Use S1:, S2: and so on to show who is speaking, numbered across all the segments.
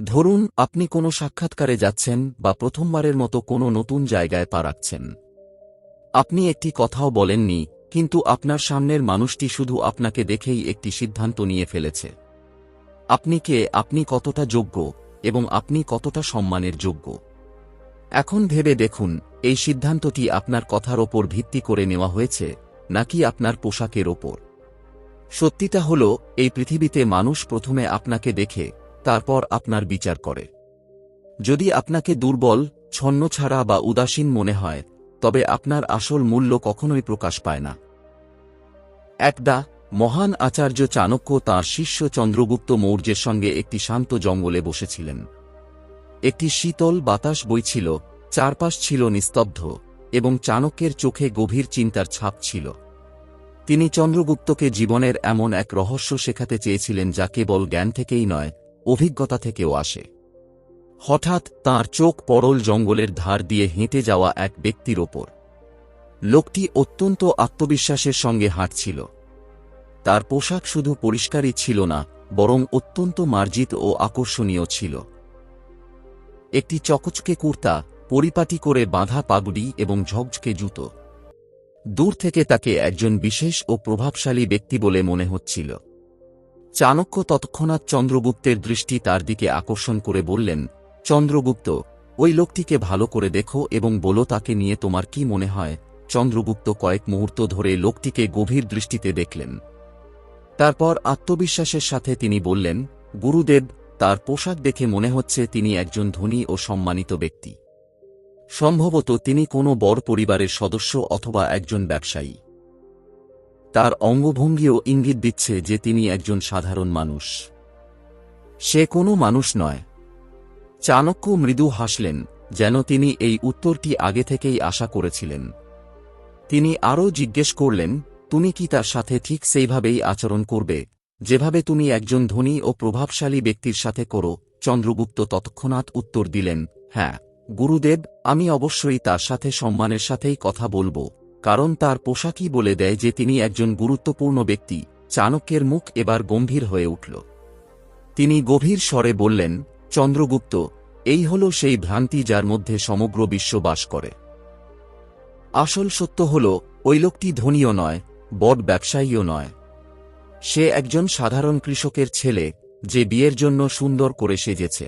S1: ধরুন আপনি কোনো সাক্ষাৎকারে যাচ্ছেন বা প্রথমবারের মতো কোনো নতুন জায়গায় পা রাখছেন। আপনি একটি কথাও বলেননি, কিন্তু আপনার সামনের মানুষটি শুধু আপনাকে দেখেই একটি সিদ্ধান্ত নিয়ে ফেলেছে। আপনি কে, আপনি কতটা যোগ্য, এবং আপনি কতটা সম্মানের যোগ্য। এখন ভেবে দেখুন, এই সিদ্ধান্তটি আপনার কথার ওপর ভিত্তি করে নেওয়া হয়েছে নাকি আপনার পোশাকের ওপর। সত্যিটা হল, এই পৃথিবীতে মানুষ প্রথমে আপনাকে দেখে, তারপর আপনার বিচার করে। যদি আপনাকে দুর্বল, ছন্নছাড়া বা উদাসীন মনে হয়, তবে আপনার আসল মূল্য কখনোই প্রকাশ পায় না। একদা মহান আচার্য চাণক্য তাঁর শিষ্য চন্দ্রগুপ্ত মৌর্যের সঙ্গে একটি শান্ত জঙ্গলে বসেছিলেন। একটি শীতল বাতাস বইছিল, চারপাশ ছিল নিস্তব্ধ, এবং চাণক্যের চোখে গভীর চিন্তার ছাপ ছিল। তিনি চন্দ্রগুপ্তকে জীবনের এমন এক রহস্য শেখাতে চেয়েছিলেন যা কেবল জ্ঞান থেকেই নয়, অভিজ্ঞতা থেকেও আসে। হঠাৎ তাঁর চোখ পড়ল জঙ্গলের ধার দিয়ে হেঁটে যাওয়া এক ব্যক্তির ওপর। লোকটি অত্যন্ত আত্মবিশ্বাসের সঙ্গে হাঁটছিল। তার পোশাক শুধু পরিষ্কারই ছিল না, বরং অত্যন্ত মার্জিত ও আকর্ষণীয় ছিল। একটি চকচকে কুর্তা, পরিপাটি করে বাঁধা পাগড়ি এবং ঝকঝকে জুতো। দূর থেকে তাকে একজন বিশেষ ও প্রভাবশালী ব্যক্তি বলে মনে হচ্ছিল। চাণক্য তৎক্ষণাৎ চন্দ্রগুপ্তের দৃষ্টি তার দিকে আকর্ষণ করে বললেন, চন্দ্রগুপ্ত, ওই লোকটিকে ভালো করে দেখো এবং বলো তাকে নিয়ে তোমার কি মনে হয়। চন্দ্রগুপ্ত কয়েক মুহূর্ত ধরে লোকটিকে গভীর দৃষ্টিতে দেখলেন। তারপর আত্মবিশ্বাসের সাথে তিনি বললেন, গুরুদেব, তার পোশাক দেখে মনে হচ্ছে তিনি একজন ধনী ও সম্মানিত ব্যক্তি। সম্ভবত তিনি কোনো বড় পরিবারের সদস্য অথবা একজন ব্যবসায়ী। তার অঙ্গভঙ্গিও ইঙ্গিত দিচ্ছে যে তিনি একজন সাধারণ মানুষ। সে কোনো মানুষ নয়। চাণক্য মৃদু হাসলেন, যেন তিনি এই উত্তরটি আগে থেকেই আশা করেছিলেন। তিনি আরও জিজ্ঞেস করলেন, তুমি কি তার সাথে ঠিক সেইভাবেই আচরণ করবে, যেভাবে তুমি একজন ধনী ও প্রভাবশালী ব্যক্তির সাথে করো? চন্দ্রগুপ্ত তৎক্ষণাৎ উত্তর দিলেন, হ্যাঁ গুরুদেব, আমি অবশ্যই তার সাথে সম্মানের সাথেই কথা বলবো, কারণ তার পোশাকই বলে দেয় যে তিনি একজন গুরুত্বপূর্ণ ব্যক্তি। চাণক্যের মুখ এবার গম্ভীর হয়ে উঠল। তিনি গভীর স্বরে বললেন, চন্দ্রগুপ্ত, এই হল সেই ভ্রান্তি যার মধ্যে সমগ্র বিশ্ব বাস করে। আসল সত্য হল, ওই লোকটি ধনীও নয়, বড় ব্যবসায়ীও নয়। সে একজন সাধারণ কৃষকের ছেলে, যে বিয়ের জন্য সুন্দর করে সেজেছে।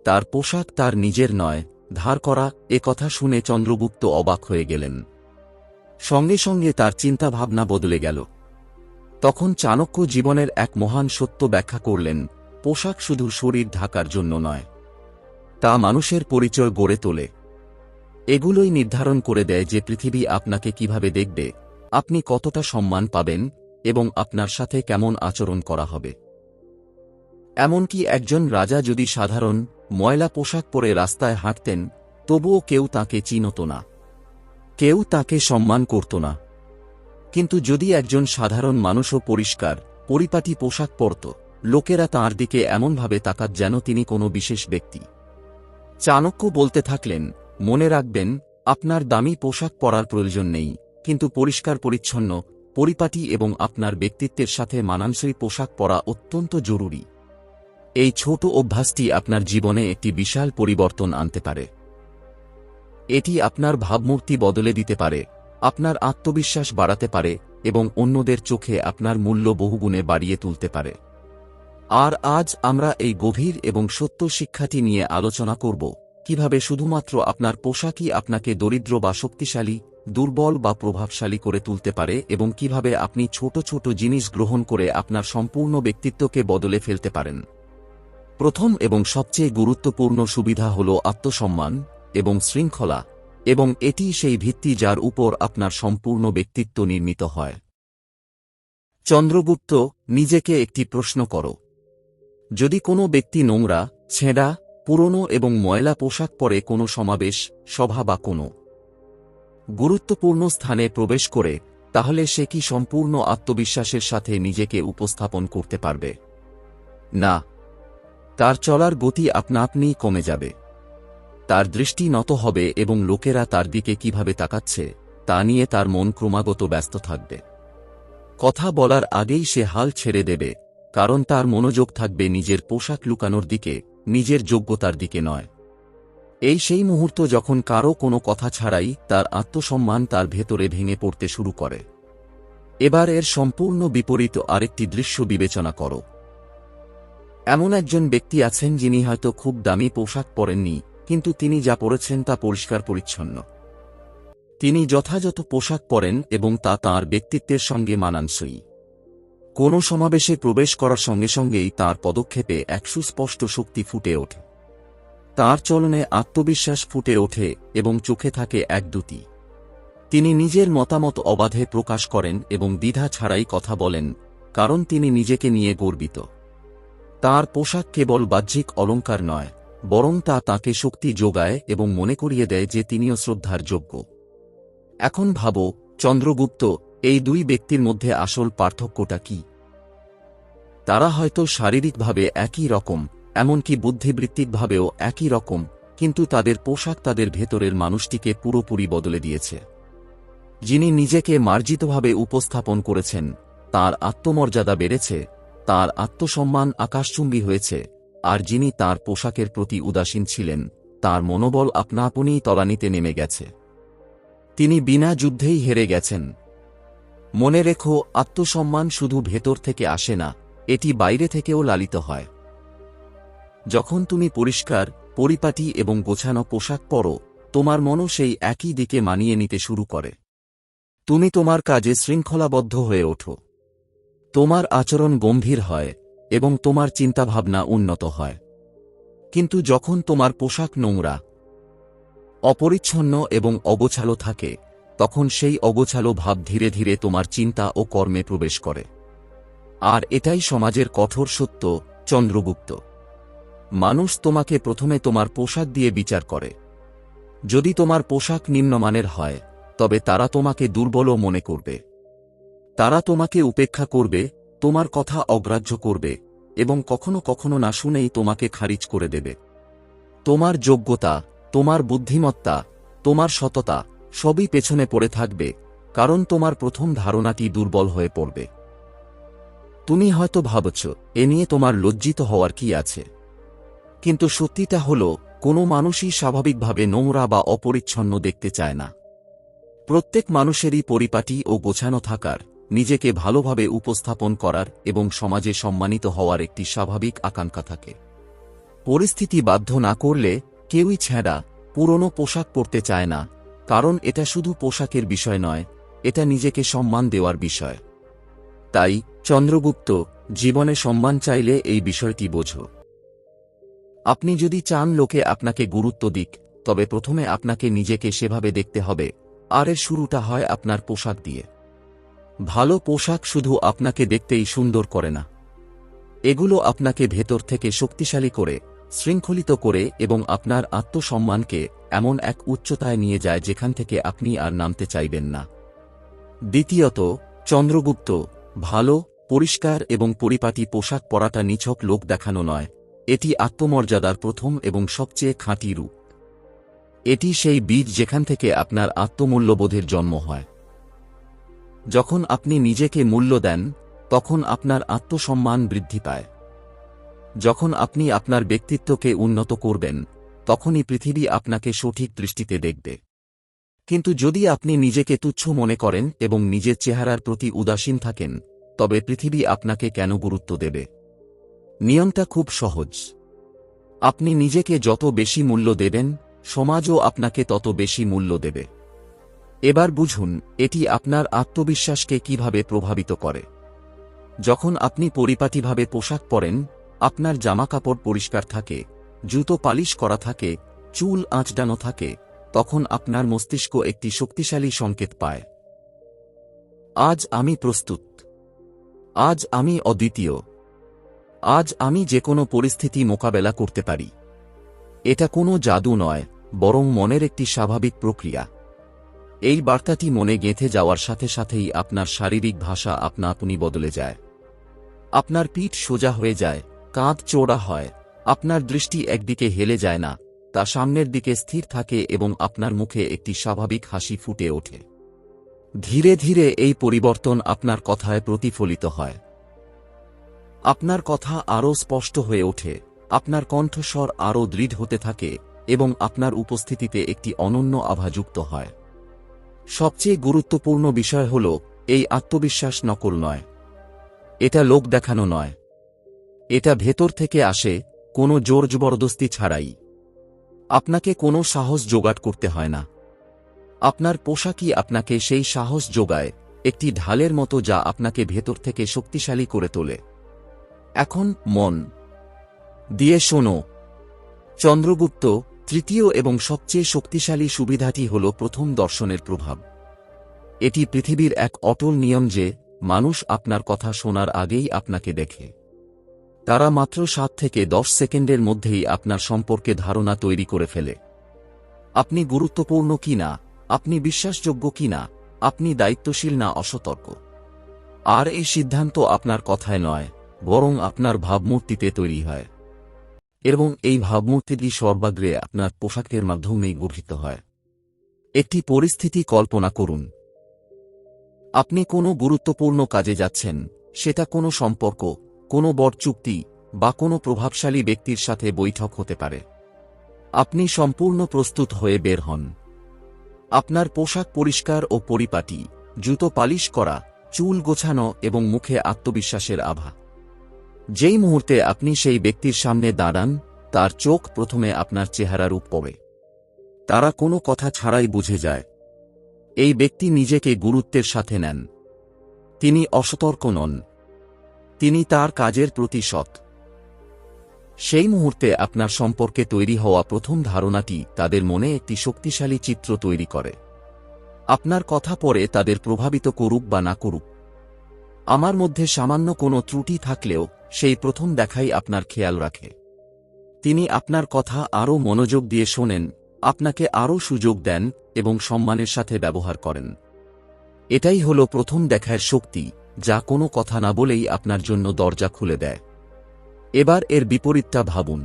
S1: তার পোশাক তার নিজের নয়, ধার করা। কথা শুনে চন্দ্রগুপ্ত অবাক হয়ে গেলেন। সঙ্গে সঙ্গে তার চিন্তাভাবনা বদলে গেল। তখন চাণক্য জীবনের এক মহান সত্য ব্যাখ্যা করলেন, পোশাক শুধু শরীর ঢাকার জন্য নয়, তা মানুষের পরিচয় গড়ে তোলে। এগুলোই নির্ধারণ করে দেয় যে পৃথিবী আপনাকে কিভাবে দেখবে, আপনি কতটা সম্মান পাবেন, এবং আপনার সাথে কেমন আচরণ করা হবে। এমনকি একজন রাজা যদি সাধারণ, ময়লা পোশাক পরে রাস্তায় হাঁটতেন, তবুও কেউ তাকে চিনত না, কেউ তাকে সম্মান করত না। কিন্তু যদি একজন সাধারণ মানুষও পরিষ্কার, পরিপাটি পোশাক পরত, লোকেরা তাঁর দিকে এমনভাবে তাকাত যেন তিনি কোনো বিশেষ ব্যক্তি। চাণক্য বলতে থাকলেন, মনে রাখবেন, আপনার দামি পোশাক পরার প্রয়োজন নেই, কিন্তু পরিষ্কার পরিচ্ছন্ন, পরিপাটি এবং আপনার ব্যক্তিত্বের সাথে মানানসই পোশাক পরা অত্যন্ত জরুরি। এই ছোট অভ্যাসটি আপনার জীবনে একটি বিশাল পরিবর্তন আনতে পারে। এটি আপনার ভাবমূর্তি বদলে দিতে পারে, আপনার আত্মবিশ্বাস বাড়াতে পারে, এবং অন্যদের চোখে আপনার মূল্য বহুগুণে বাড়িয়ে তুলতে পারে। আর আজ আমরা এই গভীর এবং সত্য শিক্ষাটি নিয়ে আলোচনা করব, কিভাবে শুধুমাত্র আপনার পোশাকই আপনাকে দরিদ্র বা শক্তিশালী, দুর্বল বা প্রভাবশালী করে তুলতে পারে, এবং কিভাবে আপনি ছোট ছোট জিনিস গ্রহণ করে আপনার সম্পূর্ণ ব্যক্তিত্বকে বদলে ফেলতে পারেন। প্রথম এবং সবচেয়ে গুরুত্বপূর্ণ সুবিধা হল আত্মসম্মান এবং শৃঙ্খলা, এবং এটি সেই ভিত্তি যার উপর আপনার সম্পূর্ণ ব্যক্তিত্ব নির্মিত হয়। চন্দ্রগুপ্ত, নিজেকে একটি প্রশ্ন করো। যদি কোনো ব্যক্তি নোংরা, ছেঁড়া, পুরনো এবং ময়লা পোশাক পরে কোনো সমাবেশ, সভা বা কোনো গুরুত্বপূর্ণ স্থানে প্রবেশ করে, তাহলে সে কি সম্পূর্ণ আত্মবিশ্বাসের সাথে নিজেকে উপস্থাপন করতে পারবে? না। তার চলার গতি আপনা আপনিই কমে যাবে। তার দৃষ্টি নত হবে এবং লোকেরা তার দিকে কিভাবে তাকাচ্ছে তা নিয়ে তার মন ক্রমাগত ব্যস্ত থাকবে। কথা বলার আগেই সে হাল ছেড়ে দেবে, কারণ তার মনোযোগ থাকবে নিজের পোশাক লুকানোর দিকে, নিজের যোগ্যতার দিকে নয়। এই সেই মুহূর্ত যখন কারও কোনো কথা ছাড়াই তার আত্মসম্মান তার ভেতরে ভেঙে পড়তে শুরু করে। এবার এর সম্পূর্ণ বিপরীত আরেকটি দৃশ্য বিবেচনা করো। এমন একজন ব্যক্তি আছেন যিনি হয়তো খুব দামি পোশাক পরেননি, কিন্তু তিনি যা পরেছেন তা পরিষ্কার পরিচ্ছন্ন। তিনি যথাযথ পোশাক পরেন এবং তা তাঁর ব্যক্তিত্বের সঙ্গে মানানসই। কোনো সমাবেশে প্রবেশ করার সঙ্গে সঙ্গেই তাঁর পদক্ষেপে এক সুস্পষ্ট শক্তি ফুটে ওঠে। তাঁর চলনে আত্মবিশ্বাস ফুটে ওঠে এবং চোখে থাকে একদুতি। তিনি নিজের মতামত অবাধে প্রকাশ করেন এবং দ্বিধা ছাড়াই কথা বলেন, কারণ তিনি নিজেকে নিয়ে গর্বিত। তাঁর পোশাক কেবল বাহ্যিক অলংকার নয়, বরং তা তাঁকে শক্তি যোগায় এবং মনে করিয়ে দেয় যে তিনিও শ্রদ্ধার যোগ্য। এখন ভাবো, চন্দ্রগুপ্ত এই দুই ব্যক্তির মধ্যে আসল পার্থক্যটা কি? তারা হয়তো শারীরিকভাবে একই রকম, এমনকি বুদ্ধিবৃত্তিকভাবেও একই রকম, কিন্তু তাদের পোশাক তাদের ভেতরের মানুষটিকে পুরোপুরি বদলে দিয়েছে। যিনি নিজেকে মার্জিতভাবে উপস্থাপন করেছেন, তাঁর আত্মমর্যাদা বেড়েছে, তাঁর আত্মসম্মান আকাশচুম্বী হয়েছে, আর যিনি তাঁর পোশাকের প্রতি উদাসীন ছিলেন, তাঁর মনোবল আপনা আপনিই তলানিতে নেমে গেছে। তিনি বিনা যুদ্ধেই হেরে গেছেন। মনে রেখো, আত্মসম্মান শুধু ভেতর থেকে আসে না, এটি বাইরে থেকেও লালিত হয়। যখন তুমি পরিষ্কার, পরিপাটি এবং গোছানো পোশাক পরো, তোমার মনও সেই একই দিকে মানিয়ে নিতে শুরু করে। তুমি তোমার কাজে শৃঙ্খলাবদ্ধ হয়ে ওঠো। তোমার আচরণ গম্ভীর হয় এবং তোমার চিন্তাভাবনা উন্নত হয়। কিন্তু যখন তোমার পোশাক নোংরা, অপরিচ্ছন্ন এবং অগোছালো থাকে, তখন সেই অগোছালো ভাব ধীরে ধীরে তোমার চিন্তা ও কর্মে প্রবেশ করে। আর এটাই সমাজের কঠোর সত্য, চন্দ্রগুপ্ত। মানুষ তোমাকে প্রথমে তোমার পোশাক দিয়ে বিচার করে। যদি তোমার পোশাক নিম্নমানের হয়, তবে তারা তোমাকে দুর্বলও মনে করবে। তারা তোমাকে উপেক্ষা করবে, তোমার কথা অগ্রাহ্য করবে এবং কখনো কখনো না শুনেই তোমাকে খারিজ করে দেবে। তোমার যোগ্যতা, তোমার বুদ্ধিমত্তা, তোমার সততা সবই পেছনে পড়ে থাকবে, কারণ তোমার প্রথম ধারণাটি দুর্বল হয়ে পড়বে। তুমি হয়তো ভাবছ, এ নিয়ে তোমার লজ্জিত হওয়ার কি আছে? কিন্তু সত্যিটা হল, কোনো মানুষই স্বাভাবিকভাবে নোংরা বা অপরিচ্ছন্ন দেখতে চায় না। প্রত্যেক মানুষেরই পরিপাটি ও গোছানো থাকার, নিজেকে ভালোভাবে উপস্থাপন করার এবং সমাজে সম্মানিত হওয়ার একটি স্বাভাবিক আকাঙ্ক্ষা থাকে। পরিস্থিতি বাধ্য না করলে কেউই ছেঁড়া, পুরনো পোশাক পরতে চায় না, কারণ এটা শুধু পোশাকের বিষয় নয়, এটা নিজেকে সম্মান দেওয়ার বিষয়। তাই চন্দ্রগুপ্ত, জীবনে সম্মান চাইলে এই বিষয়টি বোঝো। আপনি যদি চান লোকে আপনাকে গুরুত্ব দিক, তবে প্রথমে আপনাকে নিজেকে সেভাবে দেখতে হবে, আর এর শুরুটা হয় আপনার পোশাক দিয়ে। ভালো পোশাক শুধু আপনাকে দেখতেই সুন্দর করে না, এগুলো আপনাকে ভেতর থেকে শক্তিশালী করে, শৃঙ্খলিত করে এবং আপনার আত্মসম্মানকে এমন এক উচ্চতায় নিয়ে যায় যেখান থেকে আপনি আর নামতে চাইবেন না। দ্বিতীয়ত, চন্দ্রগুপ্ত, ভালো, পরিষ্কার এবং পরিপাটি পোশাক পরাটা নিছক লোক দেখানো নয়, এটি আত্মমর্যাদার প্রথম এবং সবচেয়ে খাঁটি রূপ। এটি সেই বীজ যেখান থেকে আপনার আত্মমূল্যবোধের জন্ম হয়। যখন আপনি নিজেকে মূল্য দেন, তখন আপনার আত্মসম্মান বৃদ্ধি পায়। যখন আপনি আপনার ব্যক্তিত্বকে উন্নত করবেন, তখনই পৃথিবী আপনাকে সঠিক দৃষ্টিতে দেখবে। কিন্তু যদি আপনি নিজেকে তুচ্ছ মনে করেন এবং নিজের চেহারার প্রতি উদাসীন থাকেন, তবে পৃথিবী আপনাকে কেন গুরুত্ব দেবে? নিয়মটা খুব সহজ। আপনি নিজেকে যত বেশি মূল্য দেবেন, সমাজও আপনাকে তত বেশি মূল্য দেবে। এবার বুঝুন, এটি আপনার আত্মবিশ্বাসকে কিভাবে প্রভাবিত করে। যখন আপনি পরিপাটিভাবে পোশাক পরেন, আপনার জামাকাপড় পরিষ্কার থাকে, জুতো পালিশ করা থাকে, চুল আঁচড়ানো থাকে, তখন আপনার মস্তিষ্ক একটি শক্তিশালী সংকেত পায়। আজ আমি প্রস্তুত। আজ আমি অদ্বিতীয়। আজ আমি যে কোনো পরিস্থিতি মোকাবেলা করতে পারি। এটা কোনো জাদু নয়, বরং মনের একটি স্বাভাবিক প্রক্রিয়া। এই বার্তাটি মনে গেঁথে যাওয়ার সাথে সাথেই আপনার শারীরিক ভাষা আপনা আপনি বদলে যায়। আপনার পিঠ সোজা হয়ে যায়, কাঁধ চওড়া হয়, আপনার দৃষ্টি একদিকে হেলে যায় না, তা সামনের দিকে স্থির থাকে এবং আপনার মুখে একটি স্বাভাবিক হাসি ফুটে ওঠে। ধীরে ধীরে এই পরিবর্তন আপনার কথায় প্রতিফলিত হয়। আপনার কথা আরও স্পষ্ট হয়ে ওঠে, আপনার কণ্ঠস্বর আরও দৃঢ় হতে থাকে এবং আপনার উপস্থিতিতে একটি অনন্য আভা যুক্ত হয়। সবচেয়ে গুরুত্বপূর্ণ বিষয় হল, এই আত্মবিশ্বাস নকল নয়। এটা লোক দেখানো নয়। এটা ভেতর থেকে আসে, কোনো জোর জবরদস্তি ছাড়াই। আপনাকে কোনো সাহস জোগাড় করতে হয় না। আপনার পোশাকই আপনাকে সেই সাহস যোগায়, একটি ঢালের মতো যা আপনাকে ভেতর থেকে শক্তিশালী করে তোলে। এখন মন দিয়ে শোনো। চন্দ্রগুপ্ত, তৃতীয় এবং সবচেয়ে শক্তিশালী সুবিধাটি হল প্রথম দর্শনের প্রভাব। এটি পৃথিবীর এক অটল নিয়ম যে মানুষ আপনার কথা শোনার আগেই আপনাকে দেখে। তারা মাত্র 7 থেকে 10 সেকেন্ডের মধ্যেই আপনার সম্পর্কে ধারণা তৈরি করে ফেলে। আপনি গুরুত্বপূর্ণ কিনা, আপনি বিশ্বাসযোগ্য কিনা, আপনি দায়িত্বশীল না অসতর্ক। আর এই সিদ্ধান্ত আপনার কথায় নয়, বরং আপনার ভাবমূর্তিতে তৈরি হয়। এবং এই ভাবমূর্তিটি সর্বাগ্রে আপনার পোশাকের মাধ্যমেই গঠিত হয়। একটি পরিস্থিতি কল্পনা করুন। আপনি কোনো গুরুত্বপূর্ণ কাজে যাচ্ছেন, সেটা কোনো সম্পর্ক, কোনো বড় চুক্তি বা কোনো প্রভাবশালী ব্যক্তির সাথে বৈঠক হতে পারে। আপনি সম্পূর্ণ প্রস্তুত হয়ে বের হন। আপনার পোশাক পরিষ্কার ও পরিপাটি, জুতো পালিশ করা, চুল গোছানো এবং মুখে আত্মবিশ্বাসের আভা। যেই মুহূর্তে আপনি সেই ব্যক্তির সামনে দাঁড়ান, তার চোখ প্রথমে আপনার চেহারার রূপ পাবে। তারা কোনো কথা ছাড়াই বুঝে যায় এই ব্যক্তি নিজেকে গুরুত্বের সাথে নেন। তিনি অসতর্ক নন। তিনি তার কাজের প্রতি সৎ। সেই মুহূর্তে আপনার সম্পর্কে তৈরি হওয়া প্রথম ধারণাটি তাদের মনে একটি শক্তিশালী চিত্র তৈরি করে। আপনার কথা পরে তাদের প্রভাবিত করুক বা না করুক। আমার মধ্যে সামান্য কোনো ত্রুটি থাকলেও সেই প্রথম দেখাই আপনার খেয়াল রাখে। তিনি আপনার কথা আরও মনোযোগ দিয়ে শোনেন, আপনাকে আরও সুযোগ দেন এবং সম্মানের সাথে ব্যবহার করেন। এটাই হলো প্রথম দেখার শক্তি, যা কোনো কথা না বলেই আপনার জন্য দরজা খুলে দেয়। এবার এর বিপরীতটা ভাবুন।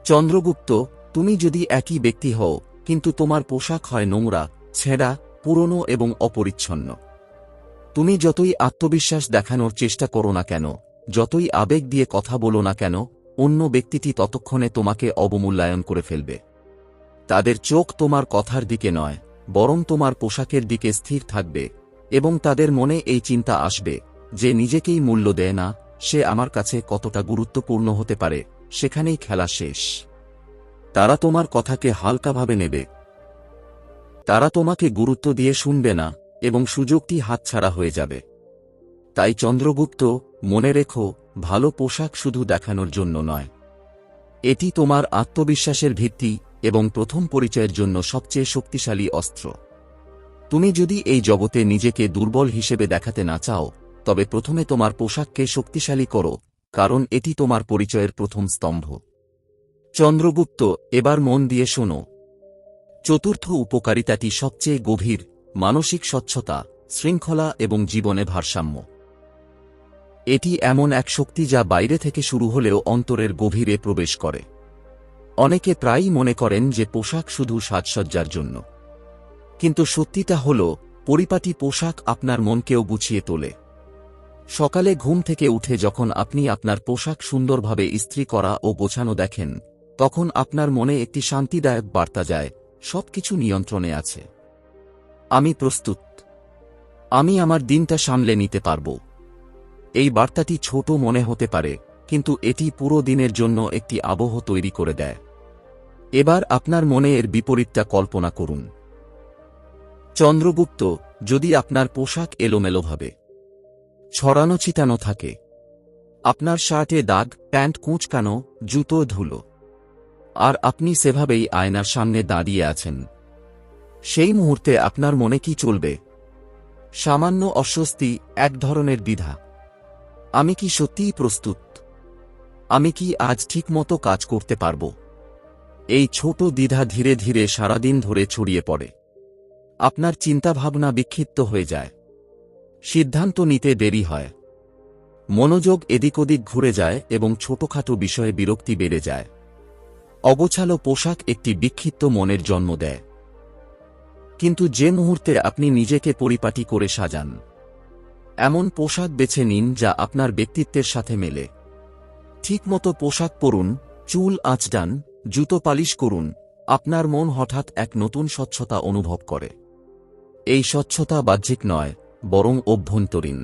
S1: চন্দ্রগুপ্ত, তুমি যদি একই ব্যক্তি হও, কিন্তু তোমার পোশাক হয় নোংরা, ছেঁড়া, পুরনো এবং অপরিচ্ছন্ন। তুমি যতই আত্মবিশ্বাস দেখানোর চেষ্টা করো না কেন, যতই আবেগ দিয়ে কথা বলো না কেন, অন্য ব্যক্তিটি ততক্ষণে তোমাকে অবমূল্যায়ন করে ফেলবে। তাদের চোখ তোমার কথার দিকে নয়, বরং তোমার পোশাকের দিকে স্থির থাকবে, এবং তাদের মনে এই চিন্তা আসবে যে নিজেকেই মূল্য দেয় না, সে আমার কাছে কতটা গুরুত্বপূর্ণ হতে পারে। সেখানেই খেলা শেষ। তারা তোমার কথাকে হালকাভাবে নেবে। তারা তোমাকে গুরুত্ব দিয়ে শুনবে না, এবং সুযোগটি হাতছাড়া হয়ে যাবে। তাই চন্দ্রগুপ্ত, মনে রেখো, ভালো পোশাক শুধু দেখানোর জন্য নয়। এটি তোমার আত্মবিশ্বাসের ভিত্তি এবং প্রথম পরিচয়ের জন্য সবচেয়ে শক্তিশালী অস্ত্র। তুমি যদি এই জগতে নিজেকে দুর্বল হিসেবে দেখাতে না চাও, তবে প্রথমে তোমার পোশাককে শক্তিশালী করো, কারণ এটি তোমার পরিচয়ের প্রথম স্তম্ভ। চন্দ্রগুপ্ত, এবার মন দিয়ে শোনো। চতুর্থ উপকারিতাটি সবচেয়ে গভীর, মানসিক স্বচ্ছতা, শৃঙ্খলা এবং জীবনে ভারসাম্য। এটি এমন এক শক্তি যা বাইরে থেকে শুরু হলেও অন্তরের গভীরে প্রবেশ করে। অনেকে প্রায়ই মনে করেন যে পোশাক শুধু সাজসজ্জার জন্য, কিন্তু সত্যিটা হল, পরিপাটি পোশাক আপনার মনকেও গুছিয়ে তোলে। সকালে ঘুম থেকে উঠে যখন আপনি আপনার পোশাক সুন্দরভাবে ইস্ত্রি করা ও গোছানো দেখেন, তখন আপনার মনে একটি শান্তিদায়ক বার্তা যায়, সবকিছু নিয়ন্ত্রণে আছে। আমি প্রস্তুত। আমি আমার দিনটা সামলে নিতে পারব। এই বার্তাটি ছোট মনে হতে পারে, কিন্তু এটি পুরো দিনের জন্য একটি আবহ তৈরি করে দেয়। এবার আপনার মনে এর বিপরীতটা কল্পনা করুন। চন্দ্রগুপ্ত, যদি আপনার পোশাক এলোমেলোভাবে ছড়ানো ছিটানো থাকে, আপনার শার্টে দাগ, প্যান্ট কুঁচকানো, জুতো ধুলো, আর আপনি সেভাবেই আয়নার সামনে দাঁড়িয়ে আছেন, সেই মুহূর্তে আপনার মনে কি চলবে? সামান্য অস্বস্তি, এক ধরনের দ্বিধা। আমি কি সত্যিই প্রস্তুত? আমি কি আজ ঠিকমতো কাজ করতে পারব? এই ছোট দ্বিধা ধীরে ধীরে সারাদিন ধরে ছড়িয়ে পড়ে। আপনার চিন্তাভাবনা বিক্ষিপ্ত হয়ে যায়। সিদ্ধান্ত নিতে দেরি হয়। মনোযোগ এদিক ওদিক ঘুরে যায় এবং ছোটখাটো বিষয়ে বিরক্তি বেড়ে যায়। অগোছালো পোশাক একটি বিক্ষিপ্ত মনের জন্ম দেয়। কিন্তু যে মুহূর্তে আপনি নিজেকে পরিপাটি করে সাজান, এমন পোশাক বেছে নিন যা আপনার ব্যক্তিত্বের সাথে মেলে, ঠিকমতো পোশাক পরুন, চুল আঁচড়ান, জুতো পালিশ করুন, আপনার মন হঠাৎ এক নতুন স্বচ্ছতা অনুভব করে। এই স্বচ্ছতা বাহ্যিক নয়, বরং অভ্যন্তরীণ।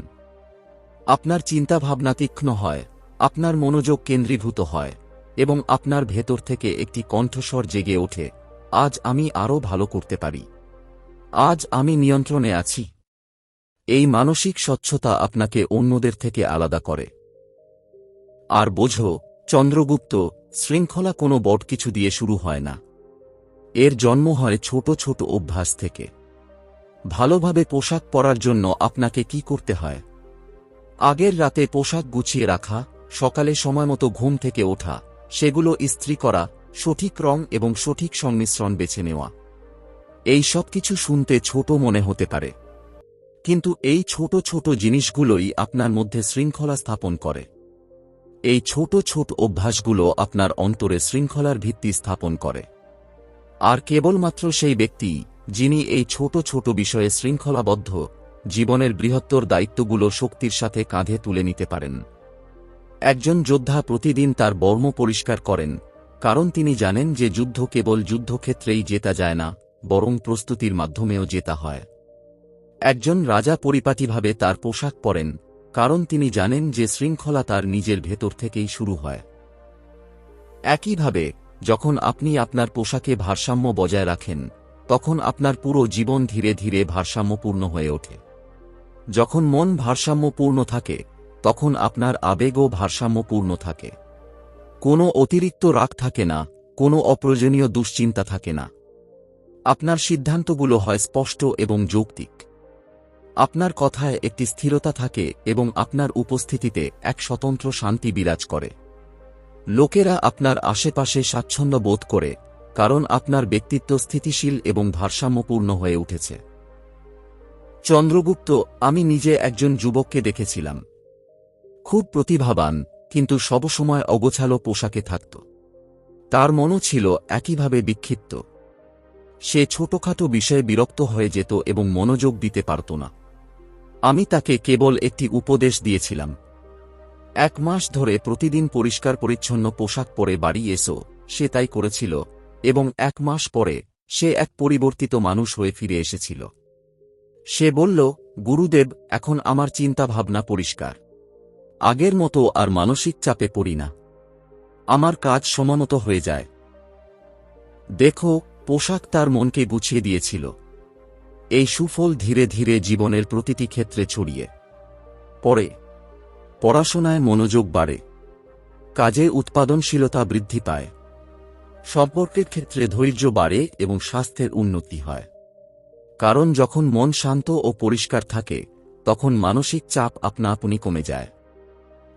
S1: আপনার চিন্তাভাবনা তীক্ষ্ণ হয়, আপনার মনোযোগ কেন্দ্রীভূত হয়, এবং আপনার ভেতর থেকে একটি কণ্ঠস্বর জেগে ওঠে, আজ আমি আরও ভালো করতে পারি, আজ আমি নিয়ন্ত্রণে আছি। এই মানসিক স্বচ্ছতা আপনাকে অন্যদের থেকে আলাদা করে। আর বোঝো, চন্দ্রগুপ্ত, শৃঙ্খলা কোনো বড় কিছু দিয়ে শুরু হয় না। এর জন্ম হয় ছোট ছোট অভ্যাস থেকে। ভালোভাবে পোশাক পরার জন্য আপনাকে কি করতে হয়? আগের রাতে পোশাক গুছিয়ে রাখা, সকালে সময়মতো ঘুম থেকে ওঠা, সেগুলো ইস্ত্রি করা, সঠিক রং এবং সঠিক সংমিশ্রণ বেছে নেওয়া। এই সব কিছু শুনতে ছোট মনে হতে পারে, কিন্তু এই ছোট ছোট জিনিসগুলোই আপনার মধ্যে শৃঙ্খলা স্থাপন করে। এই ছোট ছোট অভ্যাসগুলো আপনার অন্তরে শৃঙ্খলার ভিত্তি স্থাপন করে। আর কেবলমাত্র সেই ব্যক্তি, যিনি এই ছোট ছোট বিষয়ে শৃঙ্খলাবদ্ধ, জীবনের বৃহত্তর দায়িত্বগুলো শক্তির সাথে কাঁধে তুলে নিতে পারেন। একজন যোদ্ধা প্রতিদিন তার বর্ম পরিষ্কার করেন, কারণ তিনি জানেন যে যুদ্ধ কেবল যুদ্ধক্ষেত্রেই জেতা যায় না, বরং প্রস্তুতির মাধ্যমেও জেতা হয়। একজন রাজা পরিপাটিভাবে তার পোশাক পরেন, কারণ তিনি জানেন যে শৃঙ্খলা তার নিজের ভেতর থেকেই শুরু হয়। একইভাবে, যখন আপনি আপনার পোশাকে ভারসাম্য বজায় রাখেন, তখন আপনার পুরো জীবন ধীরে ধীরে ভারসাম্যপূর্ণ হয়ে ওঠে। যখন মন ভারসাম্যপূর্ণ থাকে, তখন আপনার আবেগও ভারসাম্যপূর্ণ থাকে। কোনো অতিরিক্ত রাগ থাকে না, কোনো অপ্রয়োজনীয় দুশ্চিন্তা থাকে না। আপনার সিদ্ধান্তগুলো হয় স্পষ্ট এবং যৌক্তিক। আপনার কথায় একটি স্থিরতা থাকে এবং আপনার উপস্থিতিতে এক স্বতন্ত্র শান্তি বিরাজ করে। লোকেরা আপনার আশেপাশে স্বাচ্ছন্দ্য বোধ করে, কারণ আপনার ব্যক্তিত্ব স্থিতিশীল এবং ভারসাম্যপূর্ণ হয়ে উঠেছে। চন্দ্রগুপ্ত, আমি নিজে একজন যুবককে দেখেছিলাম। খুব প্রতিভাবান, কিন্তু সবসময় অগোছালো পোশাকে থাকত। তার মনও ছিল একইভাবে বিক্ষিপ্ত। সে ছোটখাটো বিষয়ে বিরক্ত হয়ে যেত এবং মনোযোগ দিতে পারত না। আমি তাকে কেবল একটি উপদেশ দিয়েছিলাম, 1 মাস ধরে প্রতিদিন পরিষ্কার পরিচ্ছন্ন পোশাক পরে বাড়ি এসো। সে তাই করেছিল, এবং 1 মাস পরে সে এক পরিবর্তিত মানুষ হয়ে ফিরে এসেছিল। সে বলল, গুরুদেব, এখন আমার চিন্তাভাবনা পরিষ্কার। আগের মতো আর মানসিক চাপে পড়ি না। আমার কাজ সময়মত হয়ে যায়। দেখো, পোশাক তার মনকে গুছিয়ে দিয়েছিল। এই সুফল ধীরে ধীরে জীবনের প্রতিটি ক্ষেত্রে ছড়িয়ে পড়ে। পড়াশোনায় মনোযোগ বাড়ে, কাজে উৎপাদনশীলতা বৃদ্ধি পায়, সম্পর্কের ক্ষেত্রে ধৈর্য বাড়ে এবং স্বাস্থ্যের উন্নতি হয়। কারণ যখন মন শান্ত ও পরিষ্কার থাকে, তখন মানসিক চাপ আপনা আপনি কমে যায়।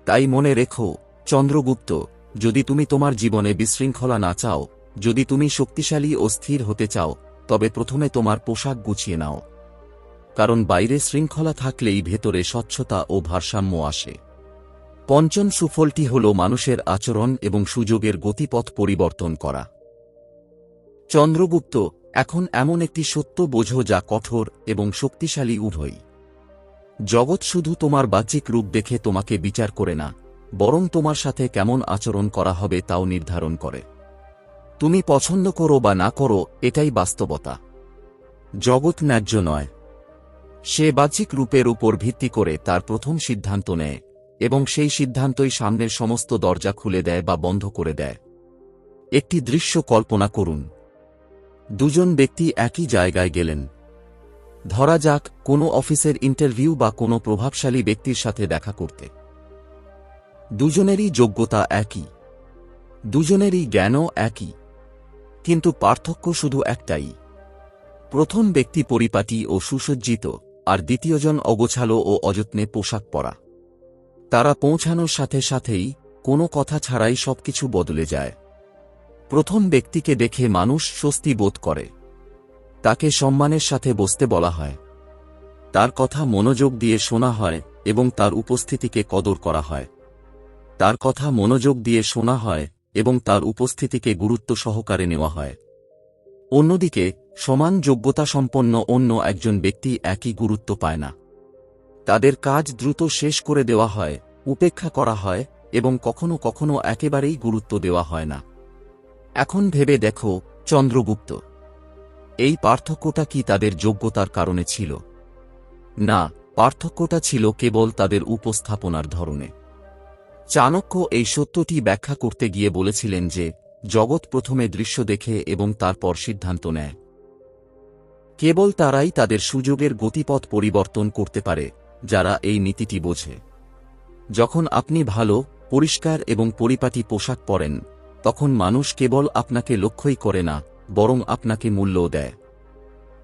S1: তাই মনে রেখো, চন্দ্রগুপ্ত, যদি তুমি তোমার জীবনে বিশৃঙ্খলা না চাও, যদি তুমি শক্তিশালী ও স্থির হতে চাও, তবে প্রথমে তোমার পোশাক গুছিয়ে নাও। কারণ বাইরে শৃঙ্খলা থাকলেই ভেতরে স্বচ্ছতা ও ভারসাম্য আসে। পঞ্চম সুফলটি হল মানুষের আচরণ এবং সুযোগের গতিপথ পরিবর্তন করা। চন্দ্রগুপ্ত, এখন এমন একটি সত্য বোঝো যা কঠোর এবং শক্তিশালী উভয়ই। জগৎ শুধু তোমার বাহ্যিক রূপ দেখে তোমাকে বিচার করে না, বরং তোমার সাথে কেমন আচরণ করা হবে তাও নির্ধারণ করে। তুমি পছন্দ করো বা না করো, এটাই বাস্তবতা। জগৎ ন্যায্য নয়। সে বাহ্যিক রূপের উপর ভিত্তি করে তার প্রথম সিদ্ধান্ত নেয়, এবং সেই সিদ্ধান্তই সামনের সমস্ত দরজা খুলে দেয় বা বন্ধ করে দেয়। একটি দৃশ্য কল্পনা করুন। দুজন ব্যক্তি একই জায়গায় গেলেন। ধরা যাক, কোনো অফিসের ইন্টারভিউ বা কোনো প্রভাবশালী ব্যক্তির সাথে দেখা করতে। দুজনেরই যোগ্যতা একই, দুজনেরই জ্ঞানও একই, কিন্তু পার্থক্য শুধু একটাই। প্রথম ব্যক্তি পরিপাটি ও সুসজ্জিত, আর দ্বিতীয়জন অগোছালো ও অযত্নে পোশাক পরা। তারা পৌঁছানোর সাথে সাথেই কোনো কথা ছাড়াই সবকিছু বদলে যায়। প্রথম ব্যক্তিকে দেখে মানুষ স্বস্তি বোধ করে। তাকে সম্মানের সাথে বসতে বলা হয়, তার কথা মনোযোগ দিয়ে শোনা হয় এবং তার উপস্থিতিকে কদর করা হয়। তার কথা মনোযোগ দিয়ে শোনা হয় এবং তার উপস্থিতিকে গুরুত্ব সহকারে নেওয়া হয়। অন্যদিকে, সমান যোগ্যতা সম্পন্ন অন্য একজন ব্যক্তি একই গুরুত্ব পায় না। তাদের কাজ দ্রুত শেষ করে দেওয়া হয়, উপেক্ষা করা হয়, এবং কখনো কখনো একেবারেই গুরুত্ব দেওয়া হয় না। এখন ভেবে দেখো, চন্দ্রগুপ্ত, এই পার্থক্যটা কি তাদের যোগ্যতার কারণে ছিল? না, পার্থক্যটা ছিল কেবল তাদের উপস্থাপনার ধরনে। চাণক্য এই সত্যটি ব্যাখ্যা করতে গিয়ে বলেছিলেন যে জগৎ প্রথমে দৃশ্য দেখে এবং তারপর সিদ্ধান্ত নেয়। কেবল তারাই তাদের সুযোগের গতিপথ পরিবর্তন করতে পারে যারা এই নীতিটি বোঝে। যখন আপনি ভালো, পরিষ্কার এবং পরিপাটি পোশাক পরেন, তখন মানুষ কেবল আপনাকে লক্ষ্যই করে না, বরং আপনাকে মূল্যও দেয়।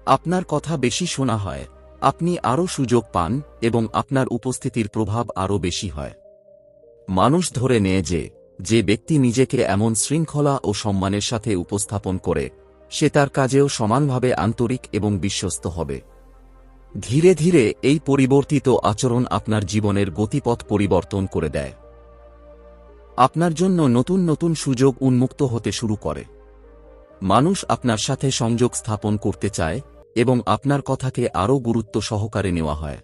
S1: আপনার কথা বেশি শোনা হয়, আপনি আরও সুযোগ পান এবং আপনার উপস্থিতির প্রভাব আরও বেশি হয়। মানুষ ধরে নেয় যে যে ব্যক্তি নিজেকে এমন শৃঙ্খলা ও সম্মানের সাথে উপস্থাপন করে, সে তার কাজেও সমানভাবে আন্তরিক এবং বিশ্বস্ত হবে। ধীরে ধীরে এই পরিবর্তিত আচরণ আপনার জীবনের গতিপথ পরিবর্তন করে দেয়। আপনার জন্য নতুন নতুন সুযোগ উন্মুক্ত হতে শুরু করে। মানুষ আপনার সাথে সংযোগ স্থাপন করতে চায় এবং আপনার কথাকে আরও গুরুত্ব সহকারে নেওয়া হয়।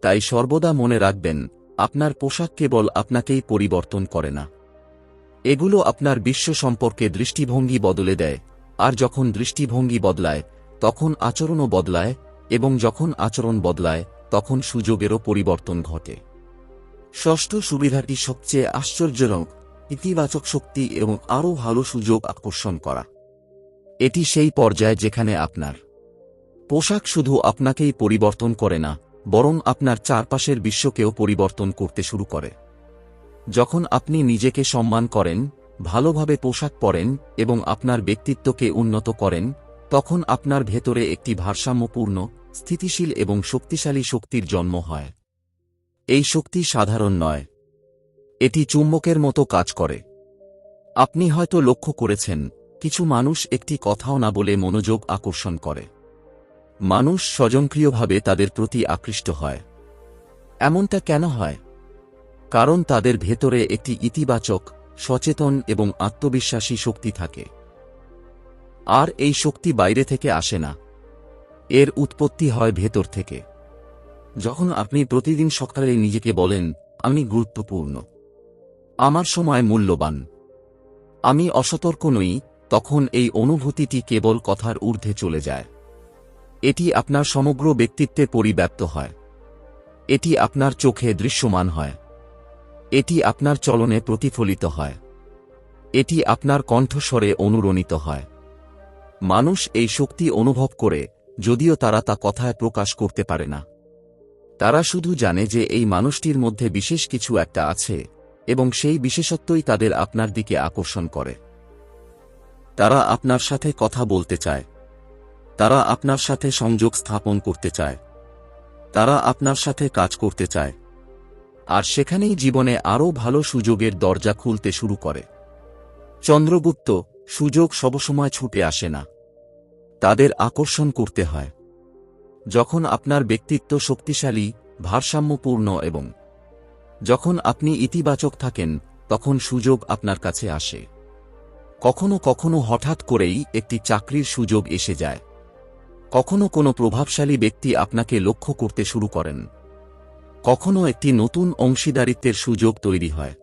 S1: তাই সর্বদা মনে রাখবেন, আপনার পোশাক কেবল আপনাকেই পরিবর্তন করে না, এগুলো আপনার বিশ্ব সম্পর্কে দৃষ্টিভঙ্গি বদলে দেয়। আর যখন দৃষ্টিভঙ্গি বদলায়, তখন আচরণও বদলায়, এবং যখন আচরণ বদলায়, তখন সুযোগেরও পরিবর্তন ঘটে। ষষ্ঠ সুবিধাটি সবচেয়ে আশ্চর্যজনক, ইতিবাচক শক্তি এবং আরও ভালো সুযোগ আকর্ষণ করা। এটি সেই পর্যায় যেখানে আপনার পোশাক শুধু আপনাকেই পরিবর্তন করে না, বরং আপনার চারপাশের বিশ্বকেও পরিবর্তন করতে শুরু করে। যখন আপনি নিজেকে সম্মান করেন, ভালোভাবে পোশাক পরেন এবং আপনার ব্যক্তিত্বকে উন্নত করেন, তখন আপনার ভেতরে একটি ভারসাম্যপূর্ণ, স্থিতিশীল এবং শক্তিশালী শক্তির জন্ম হয়। এই শক্তি সাধারণ নয়, এটি চুম্বকের মতো কাজ করে। আপনি হয়তো লক্ষ্য করেছেন, কিছু মানুষ একটি কথাও না বলে মনোযোগ আকর্ষণ করে। মানুষ স্বয়ংক্রিয়ভাবে তাদের প্রতি আকৃষ্ট হয়। এমনটা কেন হয়? কারণ তাদের ভেতরে একটি ইতিবাচক, সচেতন এবং আত্মবিশ্বাসী শক্তি থাকে। আর এই শক্তি বাইরে থেকে আসে না, এর উৎপত্তি হয় ভেতর থেকে। যখন আপনি প্রতিদিন সকালে নিজেকে বলেন, আমি গুরুত্বপূর্ণ, আমার সময় মূল্যবান, আমি অসতর্ক নই, তখন এই অনুভূতিটি কেবল কথার ঊর্ধ্বে চলে যায়। এটি আপনার সমগ্র ব্যক্তিত্বে পরিব্যাপ্ত হয়। এটি আপনার চোখে দৃশ্যমান হয়। এটি আপনার চলনে প্রতিফলিত হয়। এটি আপনার কণ্ঠস্বরে অনুরণিত হয়। মানুষ এই শক্তি অনুভব করে, যদিও তারা তা কথায় প্রকাশ করতে পারে না। তারা শুধু জানে যে এই মানুষটির মধ্যে বিশেষ কিছু একটা আছে, এবং সেই বিশেষত্বই তাদের আপনার দিকে আকর্ষণ করে। তারা আপনার সাথে কথা বলতে চায়। তারা আপনার সাথে সংযোগ স্থাপন করতে চায়। তারা আপনার সাথে কাজ করতে চায়। আর সেখানেই জীবনে আরও ভালো সুযোগের দরজা খুলতে শুরু করে। চন্দ্রগুপ্ত, সুযোগ সবসময় ছুটে আসে না, তাদের আকর্ষণ করতে হয়। যখন আপনার ব্যক্তিত্ব শক্তিশালী, ভারসাম্যপূর্ণ এবং যখন আপনি ইতিবাচক থাকেন, তখন সুযোগ আপনার কাছে আসে। কখনো কখনো হঠাৎ করেই একটি চাকরির সুযোগ এসে যায়। কখনো কোনো প্রভাবশালী ব্যক্তি আপনাকে লক্ষ্য করতে শুরু করেন। কখনো একটি নতুন অংশীদারিত্বের সুযোগ তৈরি হয়।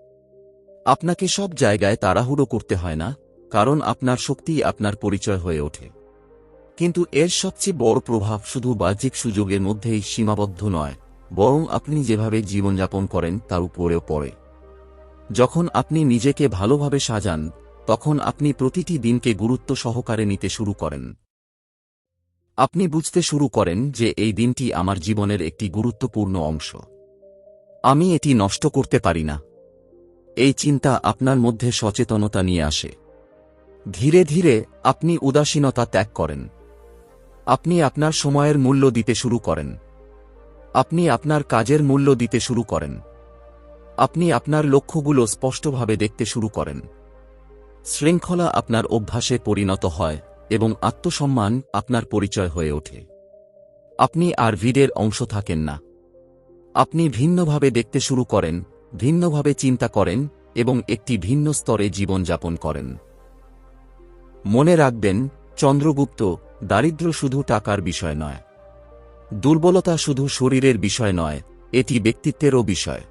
S1: আপনাকে সব জায়গায় তাড়াহুড়ো করতে হয় না, কারণ আপনার শক্তি আপনার পরিচয় হয়ে ওঠে। কিন্তু এর সবচেয়ে বড় প্রভাব শুধু বাহ্যিক সুযোগের মধ্যেই সীমাবদ্ধ নয়, বরং আপনি যেভাবে জীবনযাপন করেন তার উপরেও পড়ে। যখন আপনি নিজেকে ভালোভাবে সাজান, তখন আপনি প্রতিটি দিনকে গুরুত্ব সহকারে নিতে শুরু করেন। আপনি বুঝতে শুরু করেন যে এই দিনটি আমার জীবনের একটি গুরুত্বপূর্ণ অংশ। আমি এটি নষ্ট করতে পারি না। এই চিন্তা আপনার মধ্যে সচেতনতা নিয়ে আসে। ধীরে ধীরে আপনি উদাসীনতা ত্যাগ করেন। আপনি আপনার সময়ের মূল্য দিতে শুরু করেন। আপনি আপনার কাজের মূল্য দিতে শুরু করেন। আপনি আপনার লক্ষ্যগুলো স্পষ্টভাবে দেখতে শুরু করেন। শৃঙ্খলা আপনার অভ্যাসে পরিণত হয় এবং আত্মসম্মান আপনার পরিচয় হয়ে ওঠে। আপনি আর ভিড়ের অংশ থাকেন না। আপনি ভিন্নভাবে দেখতে শুরু করেন, ভিন্নভাবে চিন্তা করেন এবং একটি ভিন্ন স্তরে জীবনযাপন করেন। মনে রাখবেন, চন্দ্রগুপ্ত, দারিদ্র্য শুধু টাকার বিষয় নয়। দুর্বলতা শুধু শরীরের বিষয় নয়, এটি ব্যক্তিত্বেরও বিষয়।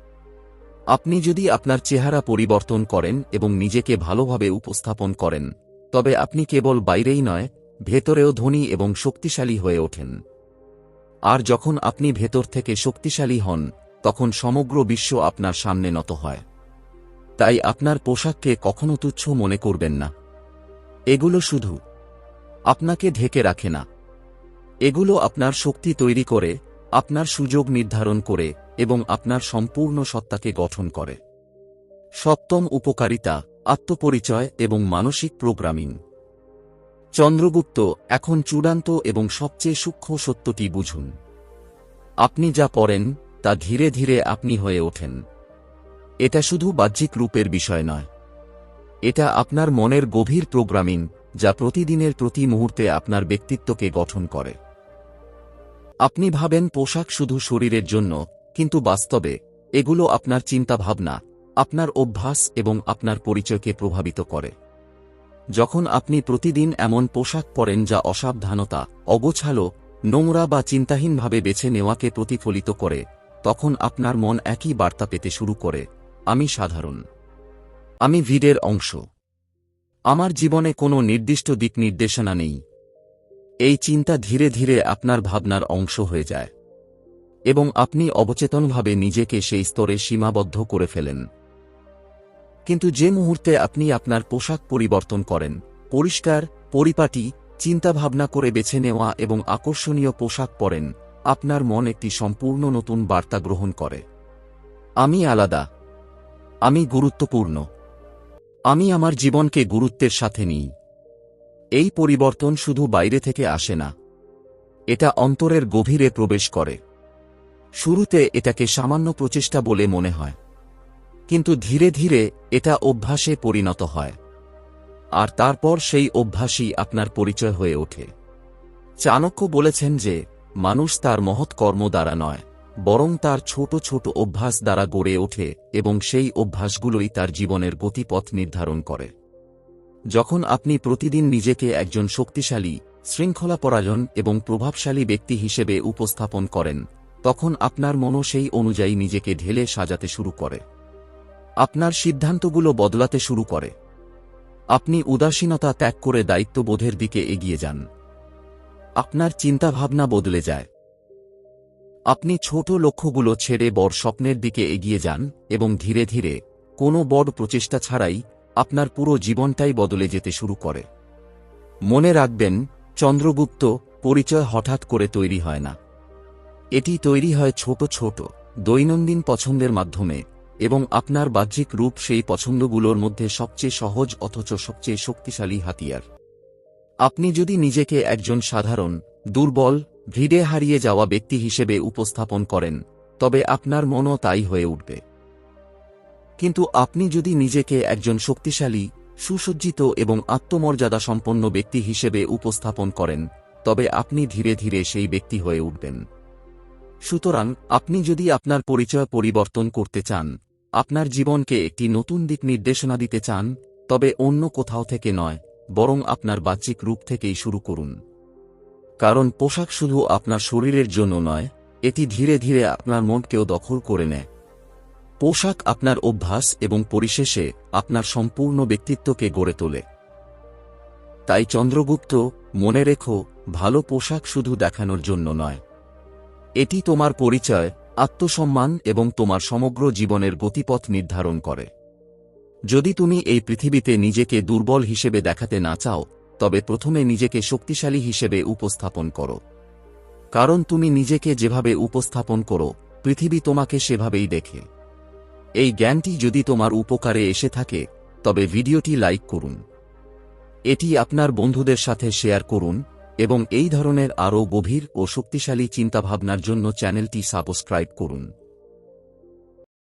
S1: আপনি যদি আপনার চেহারা পরিবর্তন করেন এবং নিজেকে ভালোভাবে উপস্থাপন করেন, তবে আপনি কেবল বাইরেই নয়, ভেতরেও ধনী এবং শক্তিশালী হয়ে ওঠেন। আর যখন আপনি ভেতর থেকে শক্তিশালী হন, তখন সমগ্র বিশ্ব আপনার সামনে নত হয়। তাই আপনার পোশাককে কখনো তুচ্ছ মনে করবেন না। এগুলো শুধু আপনাকে ঢেকে রাখে না, এগুলো আপনার শক্তি তৈরি করে, আপনার সুযোগ নির্ধারণ করে এবং আপনার সম্পূর্ণ সত্তাকে গঠন করে। সপ্তম উপকারিতা, আত্মপরিচয় এবং মানসিক প্রোগ্রামিং। চন্দ্রগুপ্ত, এখন চূড়ান্ত এবং সবচেয়ে সূক্ষ্ম সত্যটি বুঝুন। আপনি যা পড়েন তা ধীরে ধীরে আপনি হয়ে ওঠেন। এটা শুধু বাহ্যিক রূপের বিষয় নয়, এটা আপনার মনের গভীর প্রোগ্রামিং, যা প্রতিদিনের প্রতি মুহূর্তে আপনার ব্যক্তিত্বকে গঠন করে। আপনি ভাবেন পোশাক শুধু শরীরের জন্য, কিন্তু বাস্তবে এগুলো আপনার চিন্তাভাবনা, আপনার অভ্যাস এবং আপনার পরিচয়কে প্রভাবিত করে। যখন আপনি প্রতিদিন এমন পোশাক পরেন যা অসাবধানতা, অগোছালো, নোংরা বা চিন্তাহীনভাবে বেছে নেওয়াকে প্রতিফলিত করে, তখন আপনার মন একই বার্তা পেতে শুরু করে, আমি সাধারণ, আমি ভিড়ের অংশ, আমার জীবনে কোনো নির্দিষ্ট দিক নির্দেশনা নেই। এই চিন্তা ধীরে ধীরে আপনার ভাবনার অংশ হয়ে যায় এবং আপনি অবচেতনভাবে নিজেকে সেই স্তরে সীমাবদ্ধ করে ফেলেন। কিন্তু যে মুহূর্তে আপনি আপনার পোশাক পরিবর্তন করেন, পরিষ্কার, পরিপাটি, চিন্তাভাবনা করে বেছে নেওয়া এবং আকর্ষণীয় পোশাক পরেন, আপনার মন একটি সম্পূর্ণ নতুন বার্তা গ্রহণ করে। আমি আলাদা, আমি গুরুত্বপূর্ণ, আমি আমার জীবনকে গুরুত্বের সাথে নিই। এই পরিবর্তন শুধু বাইরে থেকে আসে না, এটা অন্তরের গভীরে প্রবেশ করে। শুরুতে এটাকে সামান্য প্রচেষ্টা বলে মনে হয়, কিন্তু ধীরে ধীরে এটা অভ্যাসে পরিণত হয়, আর তারপর সেই অভ্যাসই আপনার পরিচয় হয়ে ওঠে। চাণক্য বলেছেন যে মানুষ তার মহৎ কর্ম দ্বারা নয়, বরং তার ছোট ছোট অভ্যাস দ্বারা গড়ে ওঠে এবং সেই অভ্যাসগুলোই তার জীবনের গতিপথ নির্ধারণ করে। যখন আপনি প্রতিদিন নিজেকে একজন শক্তিশালী, শৃঙ্খলাপরায়ণ এবং প্রভাবশালী ব্যক্তি হিসেবে উপস্থাপন করেন, তখন আপনার মনও সেই অনুযায়ী নিজেকে ঢেলে সাজাতে শুরু করে। আপনার সিদ্ধান্তগুলো বদলাতে শুরু করে। আপনি উদাসীনতা ত্যাগ করে দায়িত্ববোধের দিকে এগিয়ে যান। আপনার চিন্তাভাবনা বদলে যায়। আপনি ছোট লক্ষ্যগুলো ছেড়ে বড় স্বপ্নের দিকে এগিয়ে যান এবং ধীরে ধীরে, কোনো বড় প্রচেষ্টা ছাড়াই, আপনার পুরো জীবনটাই বদলে যেতে শুরু করে। মনে রাখবেন, চন্দ্রগুপ্ত, পরিচয় হঠাৎ করে তৈরি হয় না। এটি তৈরি হয় ছোট ছোট, দৈনন্দিন পছন্দের মাধ্যমে, এবং আপনার বাহ্যিক রূপ সেই পছন্দগুলোর মধ্যে সবচেয়ে সহজ অথচ সবচেয়ে শক্তিশালী হাতিয়ার। আপনি যদি নিজেকে একজন সাধারণ, দুর্বল, ভিড়ে হারিয়ে যাওয়া ব্যক্তি হিসেবে উপস্থাপন করেন, তবে আপনার মনও তাই হয়ে উঠবে। কিন্তু আপনি যদি নিজেকে একজন শক্তিশালী, সুসজ্জিত এবং আত্মমর্যাদা সম্পন্ন ব্যক্তি হিসেবে উপস্থাপন করেন, তবে আপনি ধীরে ধীরে সেই ব্যক্তি হয়ে উঠবেন। সুতরাং আপনি যদি আপনার পরিচয় পরিবর্তন করতে চান, আপনার জীবনকে একটি নতুন দিক নির্দেশনা দিতে চান, তবে অন্য কোথাও থেকে নয়, বরং আপনার বাহ্যিক রূপ থেকেই শুরু করুন। কারণ পোশাক শুধু আপনার শরীরের জন্য নয়, এটি ধীরে ধীরে আপনার মনকেও দখল করে নেয়। পোশাক আপনার অভ্যাস এবং পরিশেষে আপনার সম্পূর্ণ ব্যক্তিত্বকে গড়ে তোলে। তাই চন্দ্রগুপ্ত, মনে রেখো, ভালো পোশাক শুধু দেখানোর জন্য নয়, এটি তোমার পরিচয়, আত্মসম্মান এবং তোমার সমগ্র জীবনের গতিপথ নির্ধারণ করে। যদি তুমি এই পৃথিবীতে নিজেকে দুর্বল হিসেবে দেখাতে না চাও, তবে প্রথমে নিজেকে শক্তিশালী হিসেবে উপস্থাপন করো। কারণ তুমি নিজেকে যেভাবে উপস্থাপন করো, পৃথিবী তোমাকে সেভাবেই দেখে। এই জ্ঞানটি যদি তোমার উপকারে এসে থাকে, তবে ভিডিওটি লাইক করুন, এটি আপনার বন্ধুদের সাথে শেয়ার করুন এবং এই ধরনের আরও গভীর ও শক্তিশালী চিন্তাভাবনার জন্য চ্যানেলটি সাবস্ক্রাইব করুন।